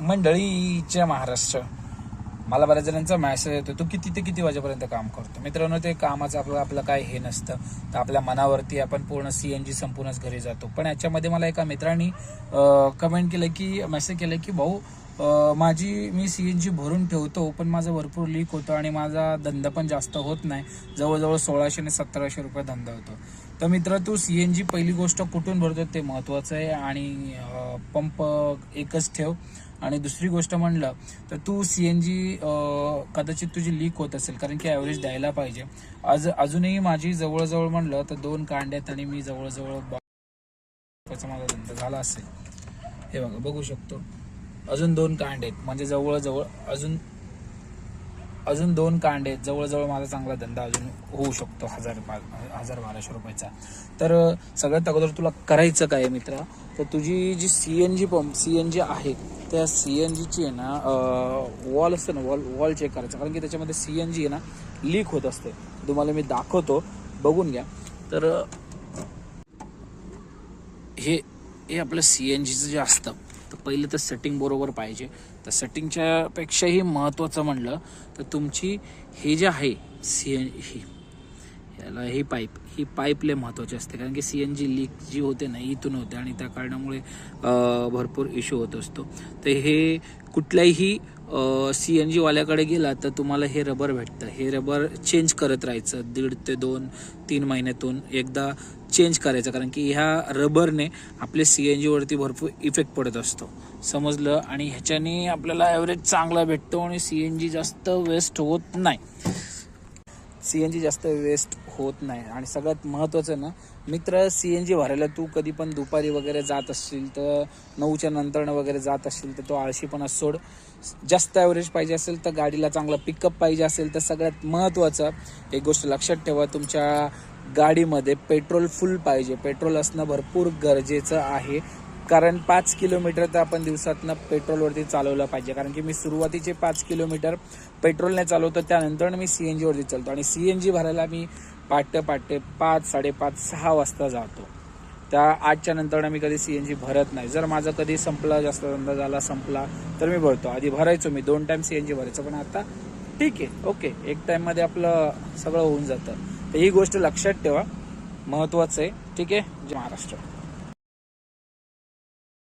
मंडळीच्या महाराष्ट्र, मला बऱ्याच जणांचा मेसेज येतो तू किती ते किती वाजेपर्यंत काम करतो. मित्रांनो, ते कामाचं आपलं काय हे नसतं, तर आपल्या मनावरती आपण पूर्ण CNG संपूनच घरी जातो. पण याच्यामध्ये मला एका मित्रांनी कमेंट केलं की मेसेज केलं की भाऊ मी CNG भरून ठेवतो पण माझं भरपूर लीक होतं आणि माझा धंदा पण जास्त होत नाही, जवळजवळ 1600 आणि 1700 रुपये धंदा होतो. तर मित्र, तू CNG पहिली गोष्ट कुठून भरतो ते महत्त्वाचं आहे आणि पंप एकच ठेव. आणि दुसरी गोष्ट म्हणलं तर तू CNG कदाचित तुझी लीक होत असेल, कारण की ॲव्हरेज द्यायला पाहिजे. अजूनही माझी जवळजवळ म्हणलं तर 2 कांड्यात आणि मी जवळजवळ माझा धंदा झाला असेल. हे बघा, बघू शकतो अजून 2 कांडे म्हणजे जवळजवळ अजून 2 कांडे जवळजवळ माझा चांगला धंदा अजून होऊ शकतो 1000-1200 रुपयाचा. तर सगळ्यात अगोदर तुला करायचं काय मित्रा, तर तुझी जी CNG आहे त्या CNGची आहे ना वॉल असते ना, वॉल चेक करायचं, कारण की त्याच्यामध्ये CNG आहे ना लीक होत असते. तुम्हाला मी दाखवतो, बघून घ्या. तर हे आपलं CNGचं जे असतं, तर पहिलं तर सेटिंग बरोबर पाहिजे. तर सेटिंगच्या पेक्षाही महत्त्वाचं म्हणलं तर तुमची हे जे आहे ही पाईप लय महत्त्वाची असते, कारण की CNG लीक जी होते ना इथून होते आणि त्या कारणामुळे भरपूर इश्यू होत असतो. तर हे कुठल्याही CNG वाल्याकडे गेला तर तुम्हाला हे रबर भेटतं. हे रबर चेंज करत राहायचं, 1.5 ते 2-3 महिन्यातून एकदा चेंज करायचं, कारण की ह्या रबरने आपले CNG वरती भरपूर इफेक्ट पडत असतो, समजलं. आणि ह्याच्याने आपल्याला ॲव्हरेज चांगला भेटतो आणि CNG जास्त वेस्ट होत नाही. आणि सगळ्यात महत्त्वाचं ना मित्र, CNG भरायला तू कधी पण दुपारी वगैरे जात असशील तर 9च्या नंतर वगैरे जात असशील तर तो आळशीपणा सोड. जास्त ॲव्हरेज पाहिजे असेल तर गाडीला चांगला पिकअप पाहिजे असेल तर सगळ्यात महत्त्वाचं एक गोष्ट लक्षात ठेवा, तुमच्या गाडीमध्ये पेट्रोल फुल पाहिजे. पेट्रोल असणं भरपूर गरजेचं आहे, कारण 5 किलोमीटर तर आपण दिवसातनं पेट्रोलवरती चालवलं पाहिजे. कारण की मी सुरुवातीचे 5 किलोमीटर पेट्रोलने चालवतो, त्यानंतर मी CNG वरती चालतो. आणि CNG भरायला मी पहाटे 5, 5:30, 6 वाजता जातो. त्या 8च्या नंतर मी कधी CNG भरत नाही. जर माझा कधी संपला, जास्त धंदा संपला तर मी भरतो. आधी भरायचो मी 2 टाइम CNG भरायचं, पण आता ठीक आहे, ओके, 1 टाइममध्ये आपलं सगळं होऊन जातं. तर ही गोष्ट लक्षात ठेवा, महत्त्वाचं आहे. ठीक आहे. जय महाराष्ट्र.